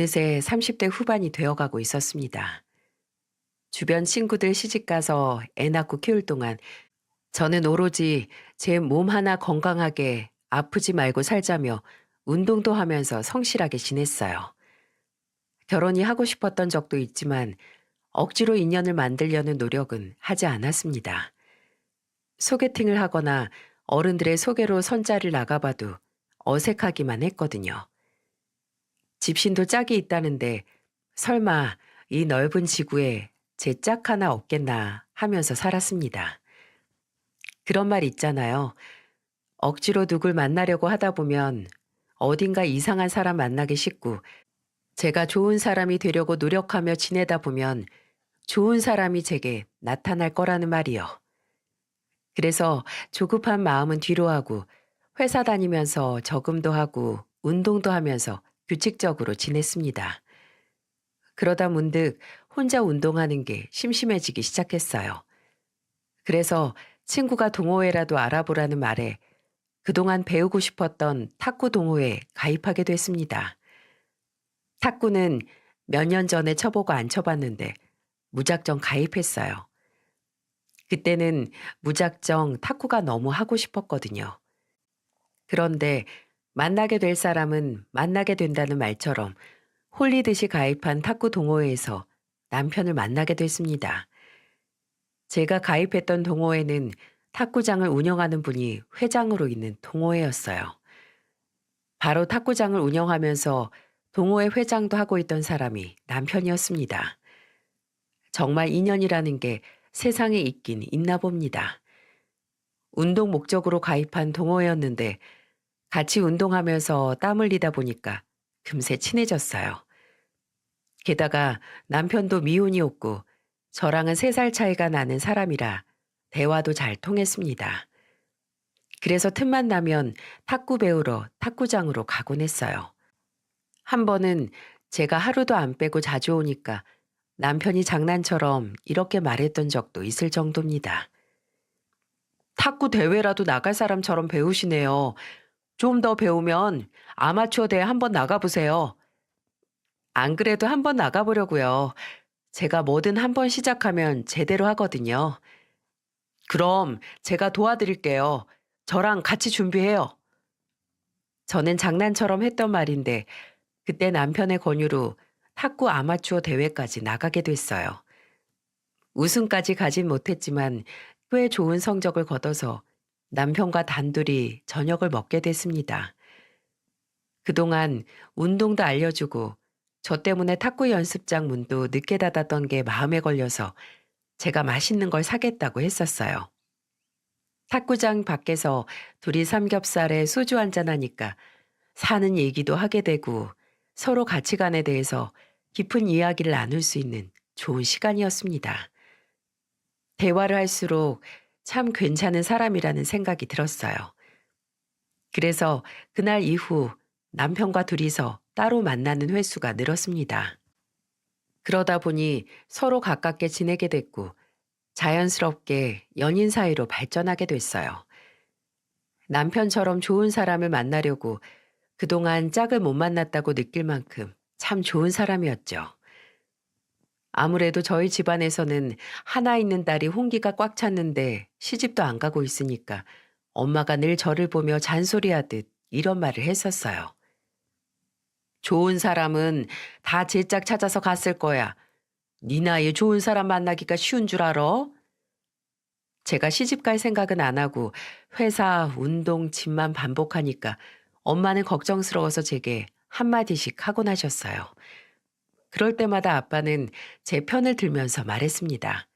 어느새 30대 후반이 되어가고 있었습니다. 주변 친구들 시집가서 애 낳고 키울 동안 저는 오로지 제 몸 하나 건강하게 아프지 말고 살자며 운동도 하면서 성실하게 지냈어요. 결혼이 하고 싶었던 적도 있지만 억지로 인연을 만들려는 노력은 하지 않았습니다. 소개팅을 하거나 어른들의 소개로 선자를 나가봐도 어색하기만 했거든요. 집신도 짝이 있다는데 설마 이 넓은 지구에 제 짝 하나 없겠나 하면서 살았습니다. 그런 말 있잖아요. 억지로 누굴 만나려고 하다 보면 어딘가 이상한 사람 만나기 쉽고 제가 좋은 사람이 되려고 노력하며 지내다 보면 좋은 사람이 제게 나타날 거라는 말이요. 그래서 조급한 마음은 뒤로 하고 회사 다니면서 저금도 하고 운동도 하면서 규칙적으로 지냈습니다. 그러다 문득 혼자 운동하는 게 심심해지기 시작했어요. 그래서 친구가 동호회라도 알아보라는 말에 그동안 배우고 싶었던 탁구 동호회에 가입하게 됐습니다. 탁구는 몇 년 전에 쳐보고 안 쳐봤는데 무작정 가입했어요. 그때는 무작정 탁구가 너무 하고 싶었거든요. 그런데 만나게 될 사람은 만나게 된다는 말처럼 홀리듯이 가입한 탁구 동호회에서 남편을 만나게 됐습니다. 제가 가입했던 동호회는 탁구장을 운영하는 분이 회장으로 있는 동호회였어요. 바로 탁구장을 운영하면서 동호회 회장도 하고 있던 사람이 남편이었습니다. 정말 인연이라는 게 세상에 있긴 있나 봅니다. 운동 목적으로 가입한 동호회였는데 같이 운동하면서 땀 흘리다 보니까 금세 친해졌어요. 게다가 남편도 미혼이었고 저랑은 3살 차이가 나는 사람이라 대화도 잘 통했습니다. 그래서 틈만 나면 탁구 배우러 탁구장으로 가곤 했어요. 한 번은 제가 하루도 안 빼고 자주 오니까 남편이 장난처럼 이렇게 말했던 적도 있을 정도입니다. 탁구 대회라도 나갈 사람처럼 배우시네요. 좀 더 배우면 아마추어 대회 한번 나가보세요. 안 그래도 한번 나가보려고요. 제가 뭐든 한번 시작하면 제대로 하거든요. 그럼 제가 도와드릴게요. 저랑 같이 준비해요. 저는 장난처럼 했던 말인데 그때 남편의 권유로 탁구 아마추어 대회까지 나가게 됐어요. 우승까지 가진 못했지만 꽤 좋은 성적을 거둬서 남편과 단둘이 저녁을 먹게 됐습니다. 그동안 운동도 알려주고 저 때문에 탁구 연습장 문도 늦게 닫았던 게 마음에 걸려서 제가 맛있는 걸 사겠다고 했었어요. 탁구장 밖에서 둘이 삼겹살에 소주 한잔 하니까 사는 얘기도 하게 되고 서로 가치관에 대해서 깊은 이야기를 나눌 수 있는 좋은 시간이었습니다. 대화를 할수록 참 괜찮은 사람이라는 생각이 들었어요. 그래서 그날 이후 남편과 둘이서 따로 만나는 횟수가 늘었습니다. 그러다 보니 서로 가깝게 지내게 됐고 자연스럽게 연인 사이로 발전하게 됐어요. 남편처럼 좋은 사람을 만나려고 그동안 짝을 못 만났다고 느낄 만큼 참 좋은 사람이었죠. 아무래도 저희 집안에서는 하나 있는 딸이 홍기가 꽉 찼는데 시집도 안 가고 있으니까 엄마가 늘 저를 보며 잔소리하듯 이런 말을 했었어요. 좋은 사람은 다 제 짝 찾아서 갔을 거야. 네 나이에 좋은 사람 만나기가 쉬운 줄 알아? 제가 시집 갈 생각은 안 하고 회사, 운동, 집만 반복하니까 엄마는 걱정스러워서 제게 한마디씩 하곤 하셨어요. 그럴 때마다 아빠는 제 편을 들면서 말했습니다.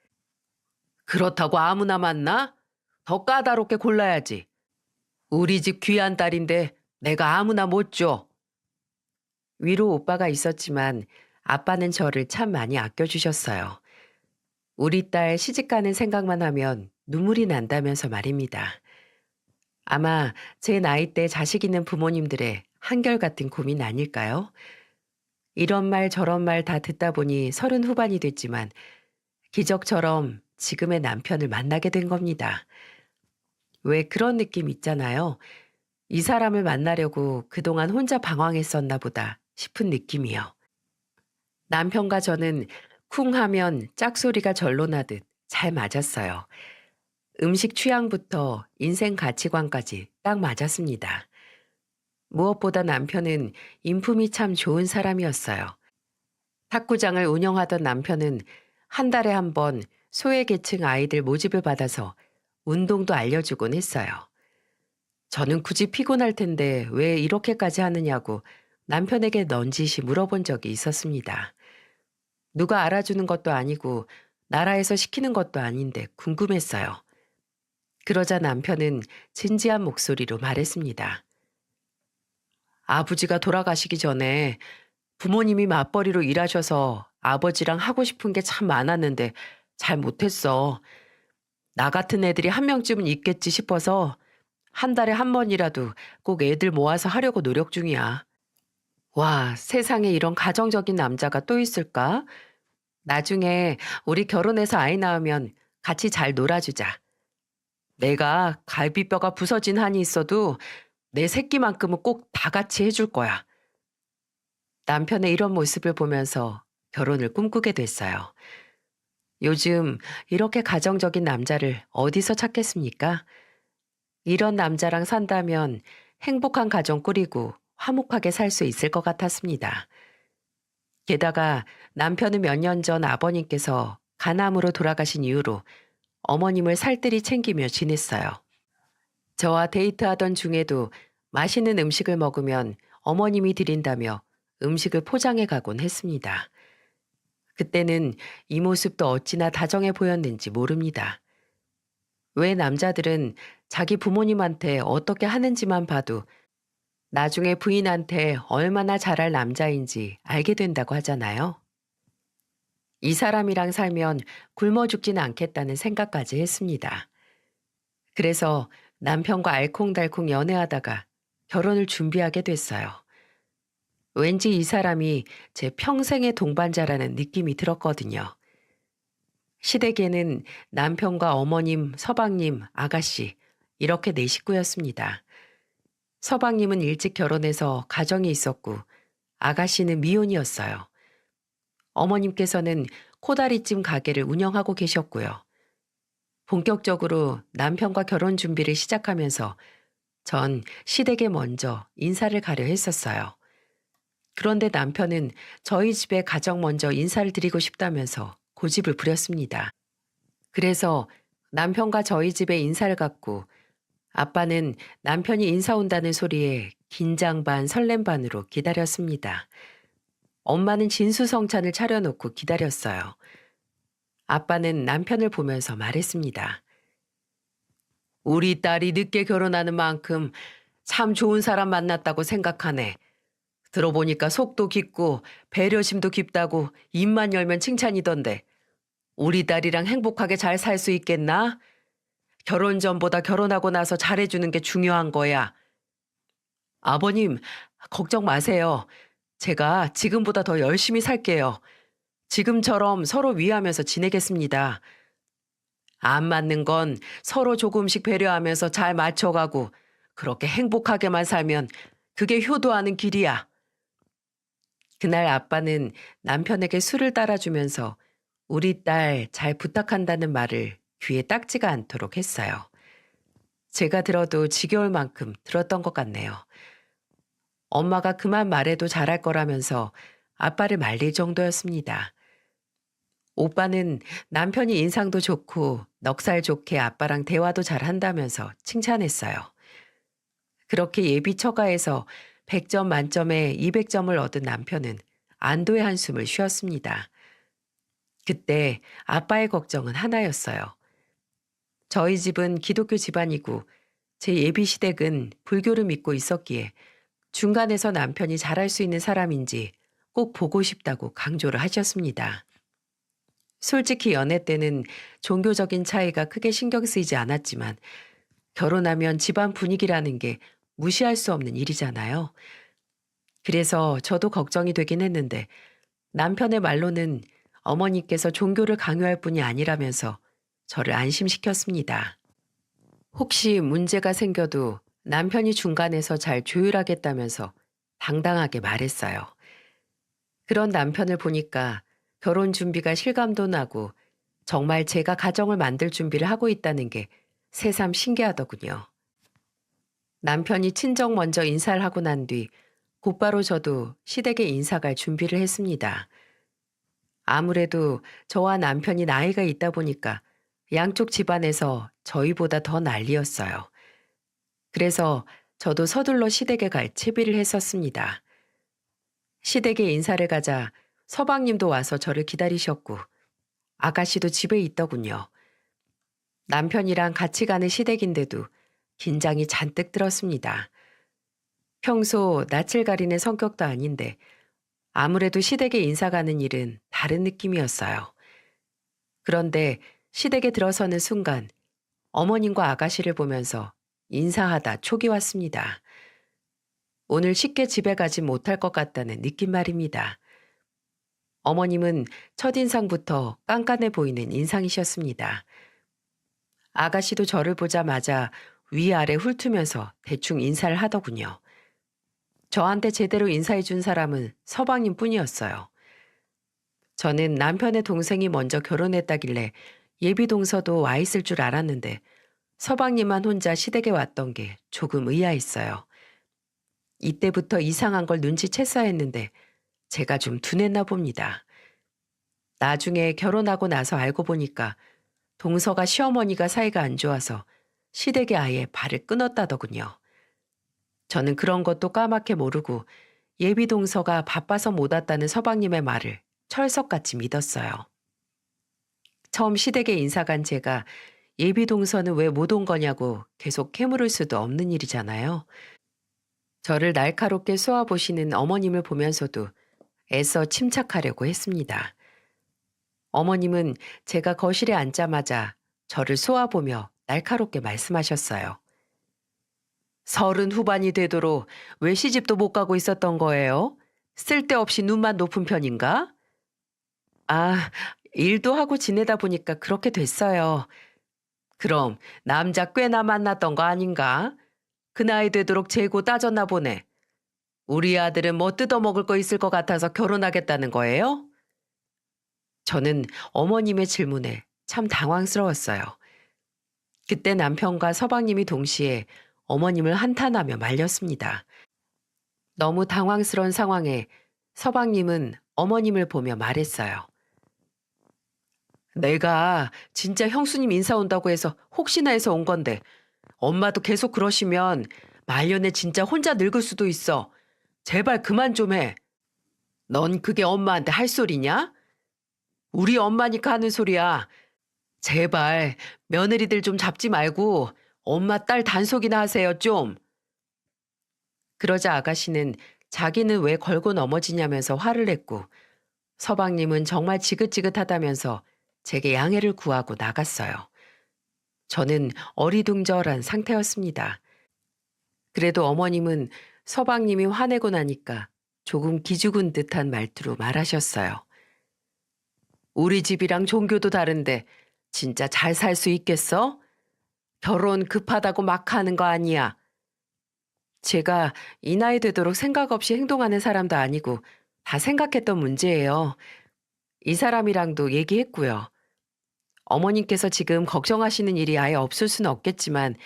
그렇다고 아무나 만나? 더 까다롭게 골라야지. 우리 집 귀한 딸인데 내가 아무나 못 줘. 위로 오빠가 있었지만 아빠는 저를 참 많이 아껴주셨어요. 우리 딸 시집가는 생각만 하면 눈물이 난다면서 말입니다. 아마 제 나이 때 자식 있는 부모님들의 한결같은 고민 아닐까요? 이런 말 저런 말 다 듣다 보니 30 후반이 됐지만 기적처럼 지금의 남편을 만나게 된 겁니다. 왜 그런 느낌 있잖아요. 이 사람을 만나려고 그동안 혼자 방황했었나 보다 싶은 느낌이요. 남편과 저는 쿵 하면 짝소리가 절로 나듯 잘 맞았어요. 음식 취향부터 인생 가치관까지 딱 맞았습니다. 무엇보다 남편은 인품이 참 좋은 사람이었어요. 탁구장을 운영하던 남편은 한 달에 한 번 소외계층 아이들 모집을 받아서 운동도 알려주곤 했어요. 저는 굳이 피곤할 텐데 왜 이렇게까지 하느냐고 남편에게 넌지시 물어본 적이 있었습니다. 누가 알아주는 것도 아니고 나라에서 시키는 것도 아닌데 궁금했어요. 그러자 남편은 진지한 목소리로 말했습니다. 아버지가 돌아가시기 전에 부모님이 맞벌이로 일하셔서 아버지랑 하고 싶은 게 참 많았는데 잘 못했어. 나 같은 애들이 한 명쯤은 있겠지 싶어서 한 달에 한 번이라도 꼭 애들 모아서 하려고 노력 중이야. 와, 세상에 이런 가정적인 남자가 또 있을까? 나중에 우리 결혼해서 아이 낳으면 같이 잘 놀아주자. 내가 갈비뼈가 부서진 한이 있어도 내 새끼만큼은 꼭 다 같이 해줄 거야. 남편의 이런 모습을 보면서 결혼을 꿈꾸게 됐어요. 요즘 이렇게 가정적인 남자를 어디서 찾겠습니까? 이런 남자랑 산다면 행복한 가정 꾸리고 화목하게 살 수 있을 것 같았습니다. 게다가 남편은 몇 년 전 아버님께서 간암으로 돌아가신 이후로 어머님을 살뜰히 챙기며 지냈어요. 저와 데이트하던 중에도 맛있는 음식을 먹으면 어머님이 드린다며 음식을 포장해 가곤 했습니다. 그때는 이 모습도 어찌나 다정해 보였는지 모릅니다. 왜 남자들은 자기 부모님한테 어떻게 하는지만 봐도 나중에 부인한테 얼마나 잘할 남자인지 알게 된다고 하잖아요. 이 사람이랑 살면 굶어 죽진 않겠다는 생각까지 했습니다. 그래서 남편과 알콩달콩 연애하다가 결혼을 준비하게 됐어요. 왠지 이 사람이 제 평생의 동반자라는 느낌이 들었거든요. 시댁에는 남편과 어머님, 서방님, 아가씨 이렇게 네 식구였습니다. 서방님은 일찍 결혼해서 가정이 있었고 아가씨는 미혼이었어요. 어머님께서는 코다리찜 가게를 운영하고 계셨고요. 본격적으로 남편과 결혼 준비를 시작하면서 전 시댁에 먼저 인사를 가려 했었어요. 그런데 남편은 저희 집에 가장 먼저 인사를 드리고 싶다면서 고집을 부렸습니다. 그래서 남편과 저희 집에 인사를 갔고 아빠는 남편이 인사 온다는 소리에 긴장 반 설렘 반으로 기다렸습니다. 엄마는 진수성찬을 차려놓고 기다렸어요. 아빠는 남편을 보면서 말했습니다. 우리 딸이 늦게 결혼하는 만큼 참 좋은 사람 만났다고 생각하네. 들어보니까 속도 깊고 배려심도 깊다고 입만 열면 칭찬이던데 우리 딸이랑 행복하게 잘 살 수 있겠나? 결혼 전보다 결혼하고 나서 잘해주는 게 중요한 거야. 아버님, 걱정 마세요. 제가 지금보다 더 열심히 살게요. 지금처럼 서로 위하면서 지내겠습니다. 안 맞는 건 서로 조금씩 배려하면서 잘 맞춰가고 그렇게 행복하게만 살면 그게 효도하는 길이야. 그날 아빠는 남편에게 술을 따라주면서 우리 딸 잘 부탁한다는 말을 귀에 딱지가 않도록 했어요. 제가 들어도 지겨울 만큼 들었던 것 같네요. 엄마가 그만 말해도 잘할 거라면서 아빠를 말릴 정도였습니다. 오빠는 남편이 인상도 좋고 넉살 좋게 아빠랑 대화도 잘 한다면서 칭찬했어요. 그렇게 예비 처가에서 100점 만점에 200점을 얻은 남편은 안도의 한숨을 쉬었습니다. 그때 아빠의 걱정은 하나였어요. 저희 집은 기독교 집안이고 제 예비 시댁은 불교를 믿고 있었기에 중간에서 남편이 잘할 수 있는 사람인지 꼭 보고 싶다고 강조를 하셨습니다. 솔직히 연애 때는 종교적인 차이가 크게 신경 쓰이지 않았지만 결혼하면 집안 분위기라는 게 무시할 수 없는 일이잖아요. 그래서 저도 걱정이 되긴 했는데 남편의 말로는 어머니께서 종교를 강요할 뿐이 아니라면서 저를 안심시켰습니다. 혹시 문제가 생겨도 남편이 중간에서 잘 조율하겠다면서 당당하게 말했어요. 그런 남편을 보니까 결혼 준비가 실감도 나고 정말 제가 가정을 만들 준비를 하고 있다는 게 새삼 신기하더군요. 남편이 친정 먼저 인사를 하고 난 뒤 곧바로 저도 시댁에 인사 갈 준비를 했습니다. 아무래도 저와 남편이 나이가 있다 보니까 양쪽 집안에서 저희보다 더 난리였어요. 그래서 저도 서둘러 시댁에 갈 채비를 했었습니다. 시댁에 인사를 가자 서방님도 와서 저를 기다리셨고 아가씨도 집에 있더군요. 남편이랑 같이 가는 시댁인데도 긴장이 잔뜩 들었습니다. 평소 낯을 가리는 성격도 아닌데 아무래도 시댁에 인사 가는 일은 다른 느낌이었어요. 그런데 시댁에 들어서는 순간 어머님과 아가씨를 보면서 인사하다 촉이 왔습니다. 오늘 쉽게 집에 가지 못할 것 같다는 느낌 말입니다. 어머님은 첫인상부터 깐깐해 보이는 인상이셨습니다. 아가씨도 저를 보자마자 위아래 훑으면서 대충 인사를 하더군요. 저한테 제대로 인사해 준 사람은 서방님 뿐이었어요. 저는 남편의 동생이 먼저 결혼했다길래 예비 동서도 와 있을 줄 알았는데 서방님만 혼자 시댁에 왔던 게 조금 의아했어요. 이때부터 이상한 걸 눈치챘어야 했는데 제가 좀 둔했나 봅니다. 나중에 결혼하고 나서 알고 보니까 동서가 시어머니가 사이가 안 좋아서 시댁에 아예 발을 끊었다더군요. 저는 그런 것도 까맣게 모르고 예비 동서가 바빠서 못 왔다는 서방님의 말을 철석같이 믿었어요. 처음 시댁에 인사 간 제가 예비 동서는 왜 못 온 거냐고 계속 캐물을 수도 없는 일이잖아요. 저를 날카롭게 쏘아보시는 어머님을 보면서도 애써 침착하려고 했습니다. 어머님은 제가 거실에 앉자마자 저를 쏘아보며 날카롭게 말씀하셨어요. 30 후반이 되도록 왜 시집도 못 가고 있었던 거예요? 쓸데없이 눈만 높은 편인가? 아, 일도 하고 지내다 보니까 그렇게 됐어요. 그럼 남자 꽤나 만났던 거 아닌가? 그 나이 되도록 재고 따졌나 보네. 우리 아들은 뭐 뜯어먹을 거 있을 것 같아서 결혼하겠다는 거예요? 저는 어머님의 질문에 참 당황스러웠어요. 그때 남편과 서방님이 동시에 어머님을 한탄하며 말렸습니다. 너무 당황스러운 상황에 서방님은 어머님을 보며 말했어요. 내가 진짜 형수님 인사 온다고 해서 혹시나 해서 온 건데 엄마도 계속 그러시면 말년에 진짜 혼자 늙을 수도 있어. 제발 그만 좀 해. 넌 그게 엄마한테 할 소리냐? 우리 엄마니까 하는 소리야. 제발 며느리들 좀 잡지 말고 엄마 딸 단속이나 하세요 좀. 그러자 아가씨는 자기는 왜 걸고 넘어지냐면서 화를 냈고 서방님은 정말 지긋지긋하다면서 제게 양해를 구하고 나갔어요. 저는 어리둥절한 상태였습니다. 그래도 어머님은 서방님이 화내고 나니까 조금 기죽은 듯한 말투로 말하셨어요. 우리 집이랑 종교도 다른데 진짜 잘 살 수 있겠어? 결혼 급하다고 막 하는 거 아니야. 제가 이 나이 되도록 생각 없이 행동하는 사람도 아니고 다 생각했던 문제예요. 이 사람이랑도 얘기했고요. 어머님께서 지금 걱정하시는 일이 아예 없을 수는 없겠지만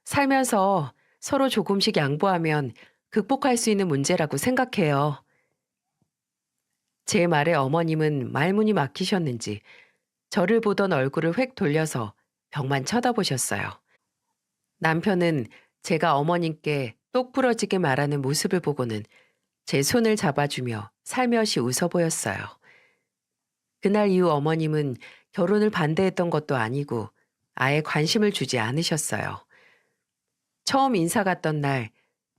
살면서 서로 조금씩 양보하면 극복할 수 있는 문제라고 생각해요. 제 말에 어머님은 말문이 막히셨는지 저를 보던 얼굴을 획 돌려서 벽만 쳐다보셨어요. 남편은 제가 어머님께 똑 부러지게 말하는 모습을 보고는 제 손을 잡아주며 살며시 웃어 보였어요. 그날 이후 어머님은 결혼을 반대했던 것도 아니고 아예 관심을 주지 않으셨어요. 처음 인사 갔던 날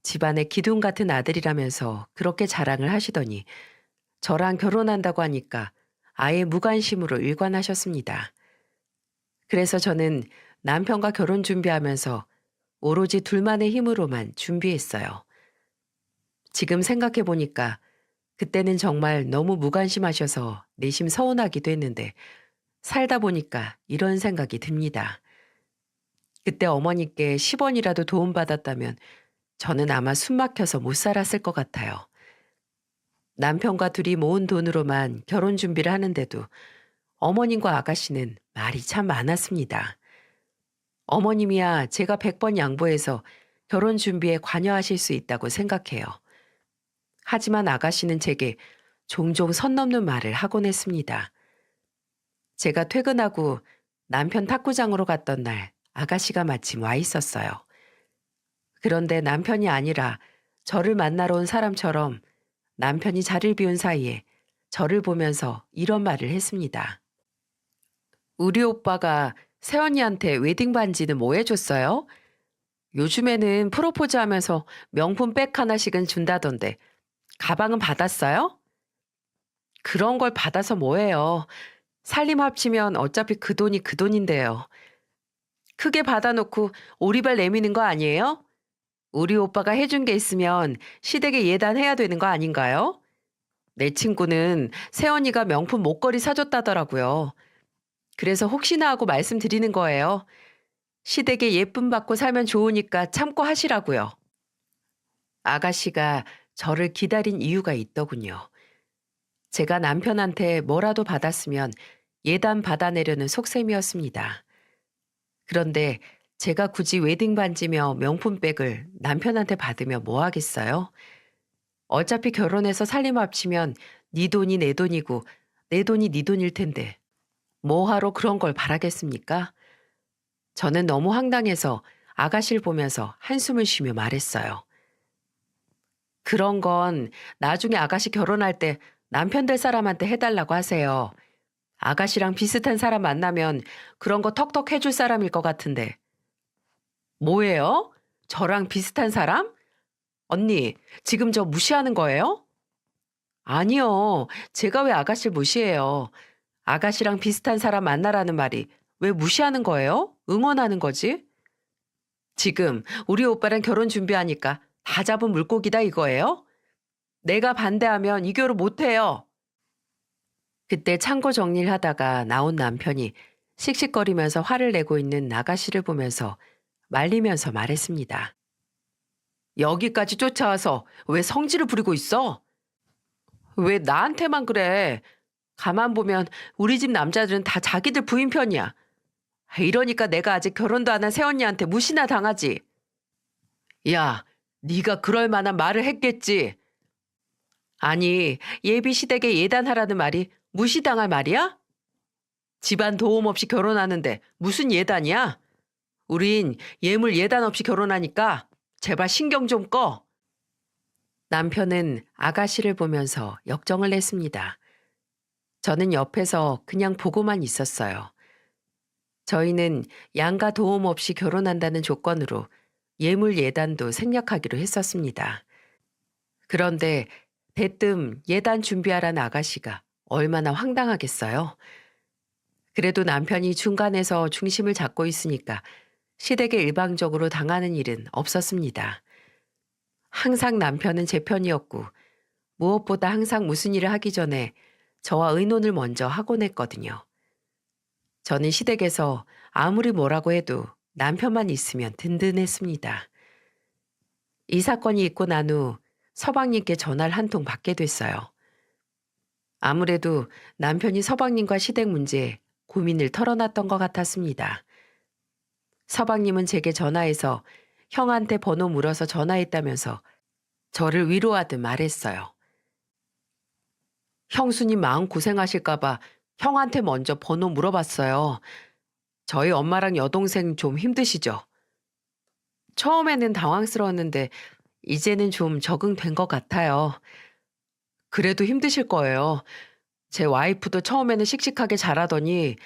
집안의 기둥 같은 아들이라면서 그렇게 자랑을 하시더니 저랑 결혼한다고 하니까 아예 무관심으로 일관하셨습니다. 그래서 저는 남편과 결혼 준비하면서 오로지 둘만의 힘으로만 준비했어요. 지금 생각해 보니까 그때는 정말 너무 무관심하셔서 내심 서운하기도 했는데 살다 보니까 이런 생각이 듭니다. 그때 어머니께 10원이라도 도움받았다면 저는 아마 숨 막혀서 못 살았을 것 같아요. 남편과 둘이 모은 돈으로만 결혼 준비를 하는데도 어머님과 아가씨는 말이 참 많았습니다. 어머님이야 제가 100번 양보해서 결혼 준비에 관여하실 수 있다고 생각해요. 하지만 아가씨는 제게 종종 선 넘는 말을 하곤 했습니다. 제가 퇴근하고 남편 탁구장으로 갔던 날 아가씨가 마침 와 있었어요. 그런데 남편이 아니라 저를 만나러 온 사람처럼 남편이 자리를 비운 사이에 저를 보면서 이런 말을 했습니다. 우리 오빠가 새언니한테 웨딩 반지는 뭐 해줬어요? 요즘에는 프로포즈 하면서 명품 백 하나씩은 준다던데 가방은 받았어요? 그런 걸 받아서 뭐해요. 살림 합치면 어차피 그 돈이 그 돈인데요. 크게 받아놓고 오리발 내미는 거 아니에요? 우리 오빠가 해준 게 있으면 시댁에 예단해야 되는 거 아닌가요? 내 친구는 새언니가 명품 목걸이 사줬다더라고요. 그래서 혹시나 하고 말씀드리는 거예요. 시댁에 예쁨 받고 살면 좋으니까 참고 하시라고요. 아가씨가 저를 기다린 이유가 있더군요. 제가 남편한테 뭐라도 받았으면 예단 받아내려는 속셈이었습니다. 그런데 제가 굳이 웨딩 반지며 명품백을 남편한테 받으면 뭐 하겠어요? 어차피 결혼해서 살림 합치면 네 돈이 내 돈이고 내 돈이 네 돈일 텐데 뭐하러 그런 걸 바라겠습니까? 저는 너무 황당해서 아가씨를 보면서 한숨을 쉬며 말했어요. 그런 건 나중에 아가씨 결혼할 때 남편 될 사람한테 해달라고 하세요. 아가씨랑 비슷한 사람 만나면 그런 거 턱턱 해줄 사람일 것 같은데. 뭐예요? 저랑 비슷한 사람? 언니, 지금 저 무시하는 거예요? 아니요. 제가 왜 아가씨를 무시해요. 아가씨랑 비슷한 사람 만나라는 말이 왜 무시하는 거예요? 응원하는 거지? 지금 우리 오빠랑 결혼 준비하니까 다 잡은 물고기다 이거예요? 내가 반대하면 이 결혼 못해요. 그때 창고 정리를 하다가 나온 남편이 씩씩거리면서 화를 내고 있는 아가씨를 보면서 말리면서 말했습니다. 여기까지 쫓아와서 왜 성질을 부리고 있어? 왜 나한테만 그래? 가만 보면 우리 집 남자들은 다 자기들 부인 편이야. 이러니까 내가 아직 결혼도 안 한 새언니한테 무시나 당하지. 야, 네가 그럴 만한 말을 했겠지. 아니, 예비 시댁에 예단하라는 말이 무시당할 말이야? 집안 도움 없이 결혼하는데 무슨 예단이야? 우린 예물 예단 없이 결혼하니까 제발 신경 좀 꺼. 남편은 아가씨를 보면서 역정을 냈습니다. 저는 옆에서 그냥 보고만 있었어요. 저희는 양가 도움 없이 결혼한다는 조건으로 예물 예단도 생략하기로 했었습니다. 그런데 대뜸 예단 준비하라는 아가씨가 얼마나 황당하겠어요. 그래도 남편이 중간에서 중심을 잡고 있으니까 시댁에 일방적으로 당하는 일은 없었습니다. 항상 남편은 제 편이었고 무엇보다 항상 무슨 일을 하기 전에 저와 의논을 먼저 하곤 했거든요. 저는 시댁에서 아무리 뭐라고 해도 남편만 있으면 든든했습니다. 이 사건이 있고 난 후 서방님께 전화를 한 통 받게 됐어요. 아무래도 남편이 서방님과 시댁 문제에 고민을 털어놨던 것 같았습니다. 서방님은 제게 전화해서 형한테 번호 물어서 전화했다면서 저를 위로하듯 말했어요. 형수님 마음 고생하실까봐 형한테 먼저 번호 물어봤어요. 저희 엄마랑 여동생 좀 힘드시죠? 처음에는 당황스러웠는데 이제는 좀 적응된 것 같아요. 그래도 힘드실 거예요. 제 와이프도 처음에는 씩씩하게 잘하더니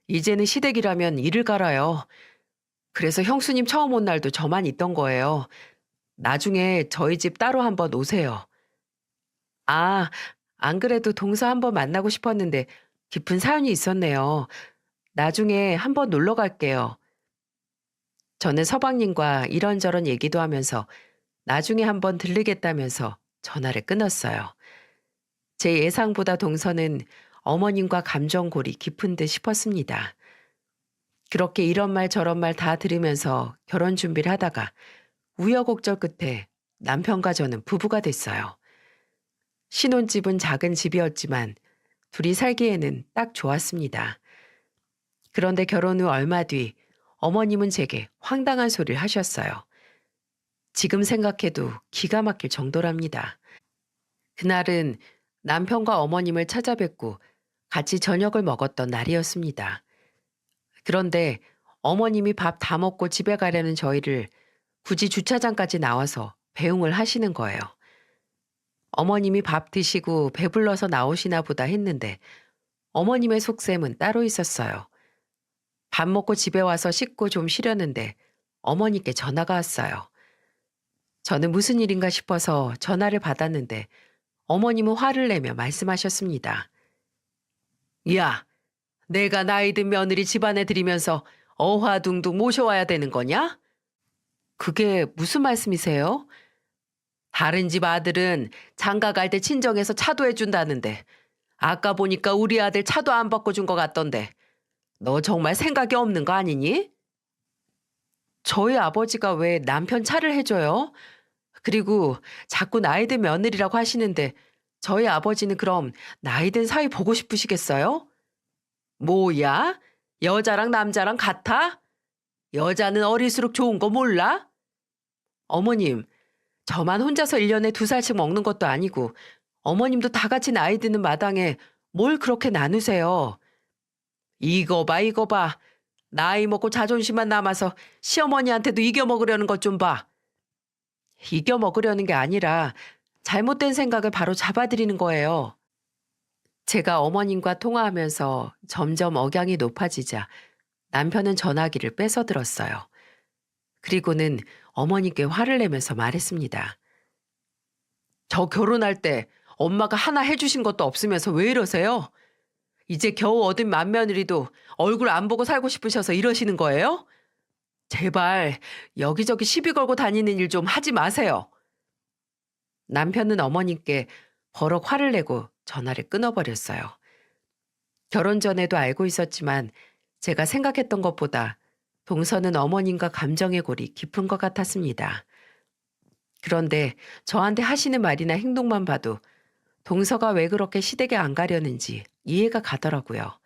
이제는 시댁이라면 이를 갈아요. 그래서 형수님 처음 온 날도 저만 있던 거예요. 나중에 저희 집 따로 한번 오세요. 아, 안 그래도 동서 한번 만나고 싶었는데 깊은 사연이 있었네요. 나중에 한번 놀러 갈게요. 저는 서방님과 이런저런 얘기도 하면서 나중에 한번 들르겠다면서 전화를 끊었어요. 제 예상보다 동서는 어머님과 감정골이 깊은 듯 싶었습니다. 그렇게 이런 말 저런 말 다 들으면서 결혼 준비를 하다가 우여곡절 끝에 남편과 저는 부부가 됐어요. 신혼집은 작은 집이었지만 둘이 살기에는 딱 좋았습니다. 그런데 결혼 후 얼마 뒤 어머님은 제게 황당한 소리를 하셨어요. 지금 생각해도 기가 막힐 정도랍니다. 그날은 남편과 어머님을 찾아뵙고 같이 저녁을 먹었던 날이었습니다. 그런데 어머님이 밥 다 먹고 집에 가려는 저희를 굳이 주차장까지 나와서 배웅을 하시는 거예요. 어머님이 밥 드시고 배불러서 나오시나 보다 했는데 어머님의 속셈은 따로 있었어요. 밥 먹고 집에 와서 씻고 좀 쉬려는데 어머니께 전화가 왔어요. 저는 무슨 일인가 싶어서 전화를 받았는데 어머님은 화를 내며 말씀하셨습니다. 야, 내가 나이 든 며느리 집안에 들이면서 어화둥둥 모셔와야 되는 거냐? 그게 무슨 말씀이세요? 다른 집 아들은 장가 갈 때 친정에서 차도 해준다는데 아까 보니까 우리 아들 차도 안 바꿔준 것 같던데 너 정말 생각이 없는 거 아니니? 저희 아버지가 왜 남편 차를 해줘요? 그리고 자꾸 나이 든 며느리라고 하시는데 저희 아버지는 그럼 나이 든 사위 보고 싶으시겠어요? 뭐야? 여자랑 남자랑 같아? 여자는 어릴수록 좋은 거 몰라? 어머님, 저만 혼자서 1년에 2살씩 먹는 것도 아니고 어머님도 다 같이 나이 드는 마당에 뭘 그렇게 나누세요? 이거 봐, 이거 봐. 나이 먹고 자존심만 남아서 시어머니한테도 이겨먹으려는 것 좀 봐. 이겨먹으려는 게 아니라 잘못된 생각을 바로 잡아드리는 거예요. 제가 어머님과 통화하면서 점점 억양이 높아지자 남편은 전화기를 뺏어 들었어요. 그리고는 어머니께 화를 내면서 말했습니다. 저 결혼할 때 엄마가 하나 해주신 것도 없으면서 왜 이러세요? 이제 겨우 얻은 맏며느리도 얼굴 안 보고 살고 싶으셔서 이러시는 거예요? 제발 여기저기 시비 걸고 다니는 일 좀 하지 마세요. 남편은 어머님께 버럭 화를 내고 전화를 끊어버렸어요. 결혼 전에도 알고 있었지만 제가 생각했던 것보다 동서는 어머님과 감정의 골이 깊은 것 같았습니다. 그런데 저한테 하시는 말이나 행동만 봐도 동서가 왜 그렇게 시댁에 안 가려는지 이해가 가더라고요.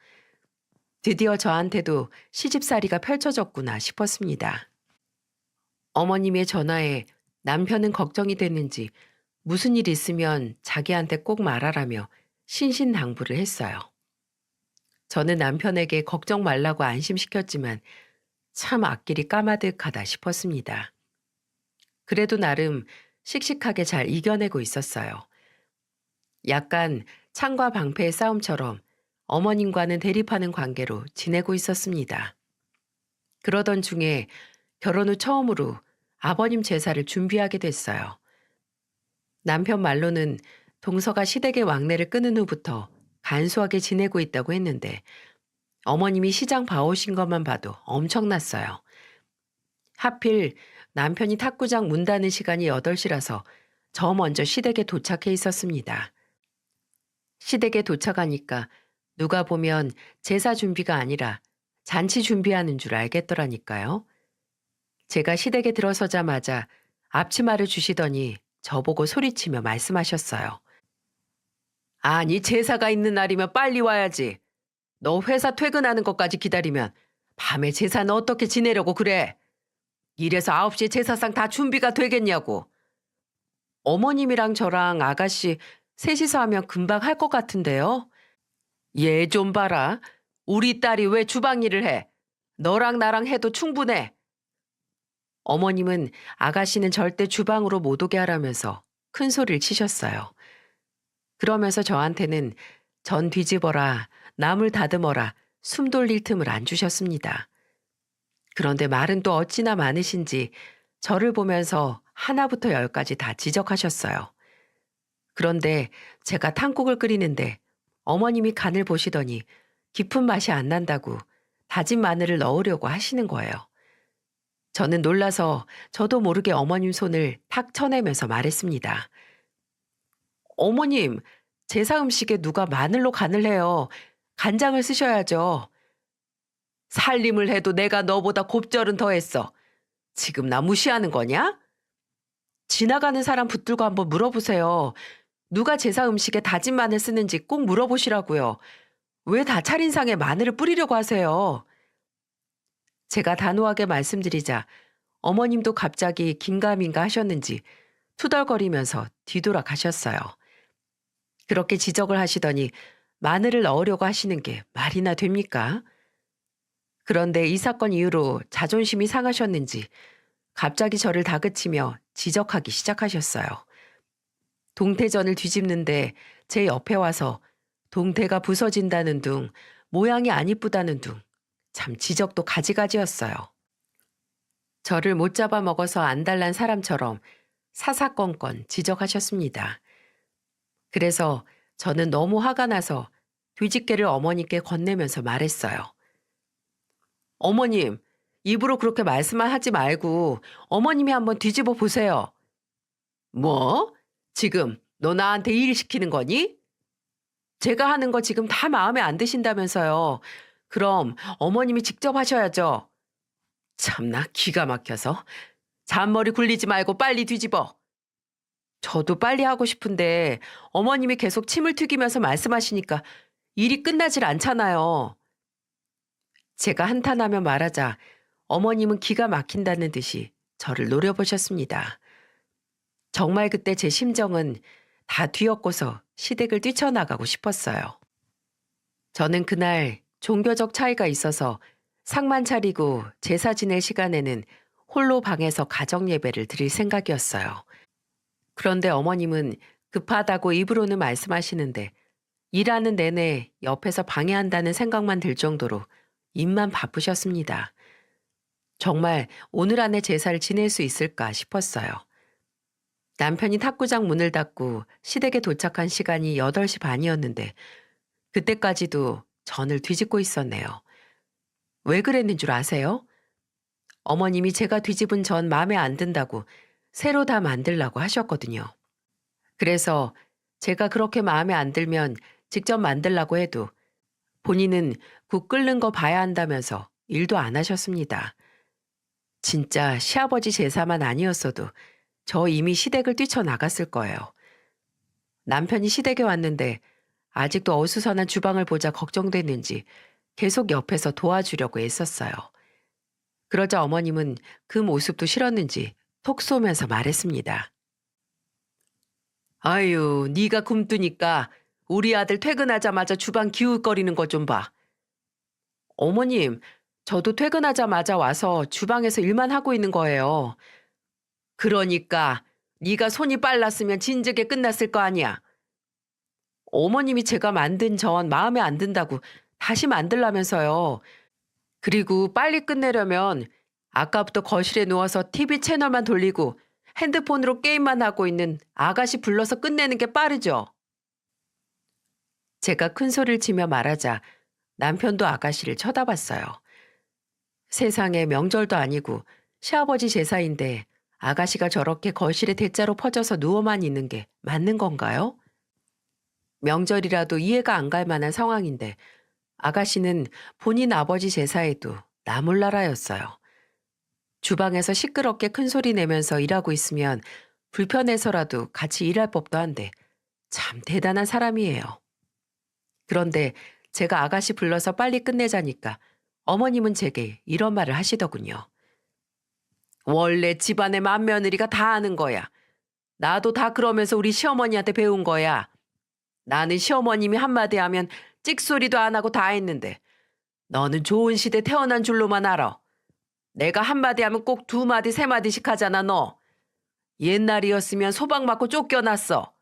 드디어 저한테도 시집살이가 펼쳐졌구나 싶었습니다. 어머님의 전화에 남편은 걱정이 됐는지 무슨 일 있으면 자기한테 꼭 말하라며 신신당부를 했어요. 저는 남편에게 걱정 말라고 안심시켰지만 참 앞길이 까마득하다 싶었습니다. 그래도 나름 씩씩하게 잘 이겨내고 있었어요. 약간 창과 방패의 싸움처럼 어머님과는 대립하는 관계로 지내고 있었습니다. 그러던 중에 결혼 후 처음으로 아버님 제사를 준비하게 됐어요. 남편 말로는 동서가 시댁의 왕래를 끊은 후부터 간소하게 지내고 있다고 했는데 어머님이 시장 봐오신 것만 봐도 엄청났어요. 하필 남편이 탁구장 문 닫는 시간이 8시라서 저 먼저 시댁에 도착해 있었습니다. 시댁에 도착하니까 누가 보면 제사 준비가 아니라 잔치 준비하는 줄 알겠더라니까요. 제가 시댁에 들어서자마자 앞치마를 주시더니 저보고 소리치며 말씀하셨어요. 아니 제사가 있는 날이면 빨리 와야지. 너 회사 퇴근하는 것까지 기다리면 밤에 제사는 어떻게 지내려고 그래? 이래서 9시에 제사상 다 준비가 되겠냐고. 어머님이랑 저랑 아가씨 셋이서 하면 금방 할 것 같은데요. 얘 좀 봐라. 우리 딸이 왜 주방 일을 해? 너랑 나랑 해도 충분해. 어머님은 아가씨는 절대 주방으로 못 오게 하라면서 큰 소리를 치셨어요. 그러면서 저한테는 전 뒤집어라, 나물 다듬어라, 숨 돌릴 틈을 안 주셨습니다. 그런데 말은 또 어찌나 많으신지 저를 보면서 하나부터 10까지 다 지적하셨어요. 그런데 제가 탕국을 끓이는데 어머님이 간을 보시더니 깊은 맛이 안 난다고 다진 마늘을 넣으려고 하시는 거예요. 저는 놀라서 저도 모르게 어머님 손을 탁 쳐내면서 말했습니다. 어머님, 제사 음식에 누가 마늘로 간을 해요. 간장을 쓰셔야죠. 살림을 해도 내가 너보다 곱절은 더 했어. 지금 나 무시하는 거냐? 지나가는 사람 붙들고 한번 물어보세요. 누가 제사 음식에 다진 마늘 쓰는지 꼭 물어보시라고요. 왜 다 차린상에 마늘을 뿌리려고 하세요? 제가 단호하게 말씀드리자 어머님도 갑자기 긴가민가 하셨는지 투덜거리면서 뒤돌아 가셨어요. 그렇게 지적을 하시더니 마늘을 넣으려고 하시는 게 말이나 됩니까? 그런데 이 사건 이후로 자존심이 상하셨는지 갑자기 저를 다그치며 지적하기 시작하셨어요. 동태전을 뒤집는데 제 옆에 와서 동태가 부서진다는 둥, 모양이 안 이쁘다는 둥, 참 지적도 가지가지였어요. 저를 못 잡아먹어서 안달난 사람처럼 사사건건 지적하셨습니다. 그래서 저는 너무 화가 나서 뒤집개를 어머니께 건네면서 말했어요. 어머님, 입으로 그렇게 말씀만 하지 말고 어머님이 한번 뒤집어 보세요. 뭐? 지금 너 나한테 일 시키는 거니? 제가 하는 거 지금 다 마음에 안 드신다면서요. 그럼 어머님이 직접 하셔야죠. 참나 기가 막혀서. 잔머리 굴리지 말고 빨리 뒤집어. 저도 빨리 하고 싶은데 어머님이 계속 침을 튀기면서 말씀하시니까 일이 끝나질 않잖아요. 제가 한탄하며 말하자 어머님은 기가 막힌다는 듯이 저를 노려보셨습니다. 정말 그때 제 심정은 다 뒤엎고서 시댁을 뛰쳐나가고 싶었어요. 저는 그날 종교적 차이가 있어서 상만 차리고 제사 지낼 시간에는 홀로 방에서 가정 예배를 드릴 생각이었어요. 그런데 어머님은 급하다고 입으로는 말씀하시는데 일하는 내내 옆에서 방해한다는 생각만 들 정도로 입만 바쁘셨습니다. 정말 오늘 안에 제사를 지낼 수 있을까 싶었어요. 남편이 탁구장 문을 닫고 시댁에 도착한 시간이 8시 반이었는데 그때까지도 전을 뒤집고 있었네요. 왜 그랬는 줄 아세요? 어머님이 제가 뒤집은 전 마음에 안 든다고 새로 다 만들라고 하셨거든요. 그래서 제가 그렇게 마음에 안 들면 직접 만들라고 해도 본인은 국 끓는 거 봐야 한다면서 일도 안 하셨습니다. 진짜 시아버지 제사만 아니었어도 저 이미 시댁을 뛰쳐나갔을 거예요. 남편이 시댁에 왔는데 아직도 어수선한 주방을 보자 걱정됐는지 계속 옆에서 도와주려고 애썼어요. 그러자 어머님은 그 모습도 싫었는지 톡 쏘면서 말했습니다. 아유, 네가 굶뜨니까 우리 아들 퇴근하자마자 주방 기웃거리는 거 좀 봐. 어머님, 저도 퇴근하자마자 와서 주방에서 일만 하고 있는 거예요. 그러니까 네가 손이 빨랐으면 진즉에 끝났을 거 아니야. 어머님이 제가 만든 전 마음에 안 든다고 다시 만들라면서요. 그리고 빨리 끝내려면 아까부터 거실에 누워서 TV 채널만 돌리고 핸드폰으로 게임만 하고 있는 아가씨 불러서 끝내는 게 빠르죠. 제가 큰 소리를 치며 말하자 남편도 아가씨를 쳐다봤어요. 세상에 명절도 아니고 시아버지 제사인데 아가씨가 저렇게 거실에 대자로 퍼져서 누워만 있는 게 맞는 건가요? 명절이라도 이해가 안 갈 만한 상황인데 아가씨는 본인 아버지 제사에도 나몰라라였어요. 주방에서 시끄럽게 큰 소리 내면서 일하고 있으면 불편해서라도 같이 일할 법도 한데 참 대단한 사람이에요. 그런데 제가 아가씨 불러서 빨리 끝내자니까 어머님은 제게 이런 말을 하시더군요. 원래 집안의 맏며느리가 다 아는 거야. 나도 다 그러면서 우리 시어머니한테 배운 거야. 나는 시어머님이 한마디 하면 찍소리도 안 하고 다 했는데 너는 좋은 시대 태어난 줄로만 알아. 내가 한마디 하면 꼭 2마디 3마디씩 하잖아 너. 옛날이었으면 소방 맞고 쫓겨났어.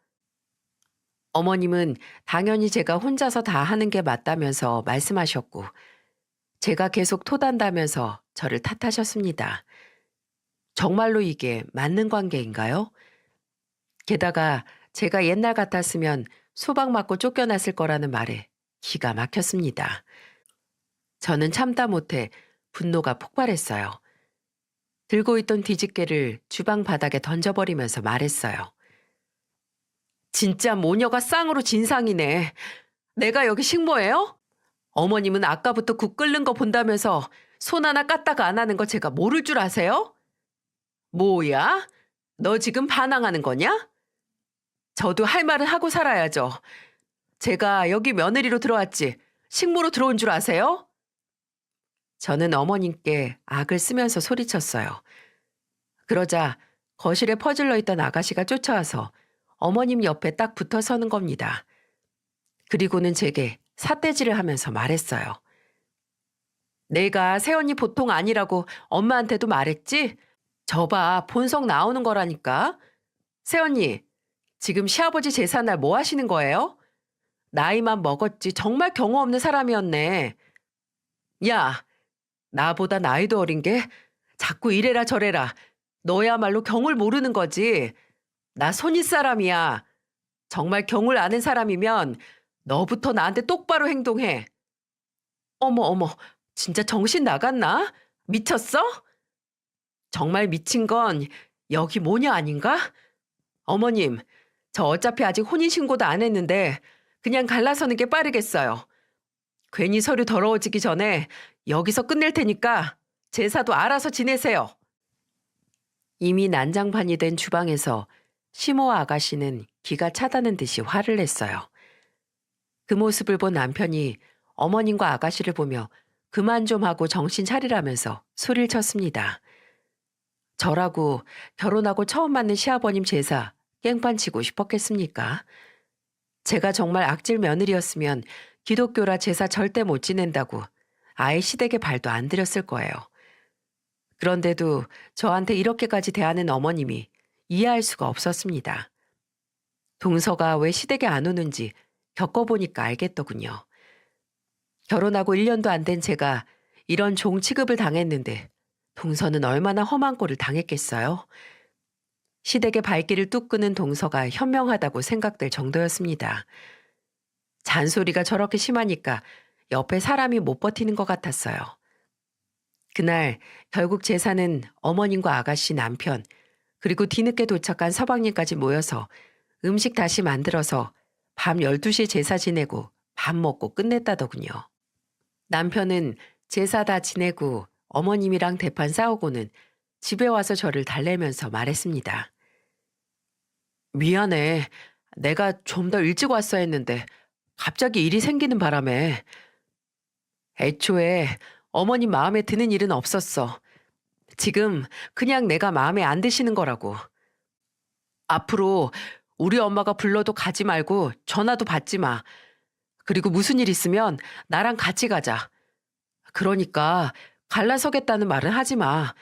어머님은 당연히 제가 혼자서 다 하는 게 맞다면서 말씀하셨고 제가 계속 토단다면서 저를 탓하셨습니다. 정말로 이게 맞는 관계인가요? 게다가 제가 옛날 같았으면 소방 맞고 쫓겨났을 거라는 말에 기가 막혔습니다. 저는 참다 못해 분노가 폭발했어요. 들고 있던 뒤집개를 주방 바닥에 던져버리면서 말했어요. 진짜 모녀가 쌍으로 진상이네. 내가 여기 식모예요? 어머님은 아까부터 국 끓는 거 본다면서 손 하나 까딱 안 하는 거 제가 모를 줄 아세요? 뭐야? 너 지금 반항하는 거냐? 저도 할 말은 하고 살아야죠. 제가 여기 며느리로 들어왔지 식모로 들어온 줄 아세요? 저는 어머님께 악을 쓰면서 소리쳤어요. 그러자 거실에 퍼질러 있던 아가씨가 쫓아와서 어머님 옆에 딱 붙어 서는 겁니다. 그리고는 제게 삿대질을 하면서 말했어요. 내가 새언니 보통 아니라고 엄마한테도 말했지? 저봐 본성 나오는 거라니까. 새언니, 지금 시아버지 제사날 뭐 하시는 거예요? 나이만 먹었지 정말 경우 없는 사람이었네. 야, 나보다 나이도 어린 게 자꾸 이래라 저래라. 너야말로 경을 모르는 거지. 나 손윗 사람이야. 정말 경을 아는 사람이면 너부터 나한테 똑바로 행동해. 어머, 어머, 진짜 정신 나갔나? 미쳤어? 정말 미친 건 여기 모녀 아닌가? 어머님, 저 어차피 아직 혼인신고도 안 했는데 그냥 갈라서는 게 빠르겠어요. 괜히 서류 더러워지기 전에 여기서 끝낼 테니까 제사도 알아서 지내세요. 이미 난장판이 된 주방에서 시모와 아가씨는 기가 차다는 듯이 화를 냈어요. 그 모습을 본 남편이 어머님과 아가씨를 보며 그만 좀 하고 정신 차리라면서 소리를 쳤습니다. 저라고 결혼하고 처음 맞는 시아버님 제사 깽판치고 싶었겠습니까? 제가 정말 악질 며느리였으면 기독교라 제사 절대 못 지낸다고 아예 시댁에 발도 안 들였을 거예요. 그런데도 저한테 이렇게까지 대하는 어머님이 이해할 수가 없었습니다. 동서가 왜 시댁에 안 오는지 겪어보니까 알겠더군요. 결혼하고 1년도 안 된 제가 이런 종 취급을 당했는데 동서는 얼마나 험한 꼴을 당했겠어요? 시댁의 발길을 뚝 끄는 동서가 현명하다고 생각될 정도였습니다. 잔소리가 저렇게 심하니까 옆에 사람이 못 버티는 것 같았어요. 그날 결국 제사는 어머님과 아가씨 남편 그리고 뒤늦게 도착한 서방님까지 모여서 음식 다시 만들어서 밤 12시에 제사 지내고 밥 먹고 끝냈다더군요. 남편은 제사 다 지내고 어머님이랑 대판 싸우고는 집에 와서 저를 달래면서 말했습니다. 미안해. 내가 좀 더 일찍 왔어야 했는데 갑자기 일이 생기는 바람에 애초에 어머님 마음에 드는 일은 없었어. 지금 그냥 내가 마음에 안 드시는 거라고. 앞으로 우리 엄마가 불러도 가지 말고 전화도 받지 마. 그리고 무슨 일 있으면 나랑 같이 가자. 그러니까 갈라서겠다는 말은 하지 마.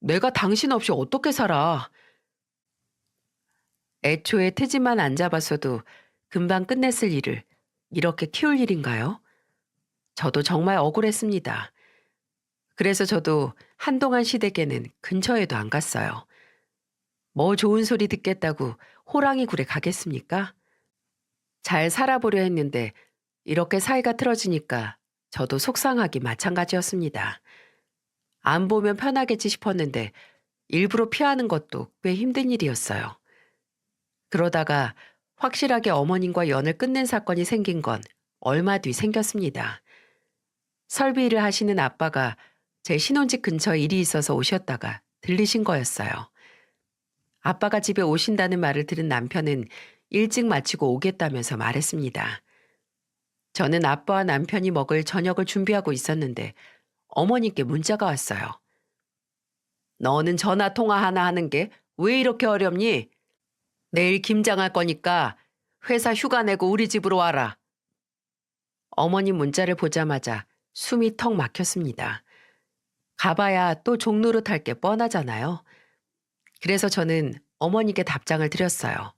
내가 당신 없이 어떻게 살아. 애초에 트집만 안 잡았어도 금방 끝냈을 일을 이렇게 키울 일인가요? 저도 정말 억울했습니다. 그래서 저도 한동안 시댁에는 근처에도 안 갔어요. 뭐 좋은 소리 듣겠다고 호랑이 굴에 가겠습니까? 잘 살아보려 했는데 이렇게 사이가 틀어지니까 저도 속상하기 마찬가지였습니다. 안 보면 편하겠지 싶었는데 일부러 피하는 것도 꽤 힘든 일이었어요. 그러다가 확실하게 어머님과 연을 끝낸 사건이 생긴 건 얼마 뒤 생겼습니다. 설비 일을 하시는 아빠가 제 신혼집 근처에 일이 있어서 오셨다가 들리신 거였어요. 아빠가 집에 오신다는 말을 들은 남편은 일찍 마치고 오겠다면서 말했습니다. 저는 아빠와 남편이 먹을 저녁을 준비하고 있었는데 어머니께 문자가 왔어요. 너는 전화 통화 하나 하는 게 왜 이렇게 어렵니? 내일 김장할 거니까 회사 휴가 내고 우리 집으로 와라. 어머님 문자를 보자마자 숨이 턱 막혔습니다. 가봐야 또 종노릇할 게 뻔하잖아요. 그래서 저는 어머니께 답장을 드렸어요.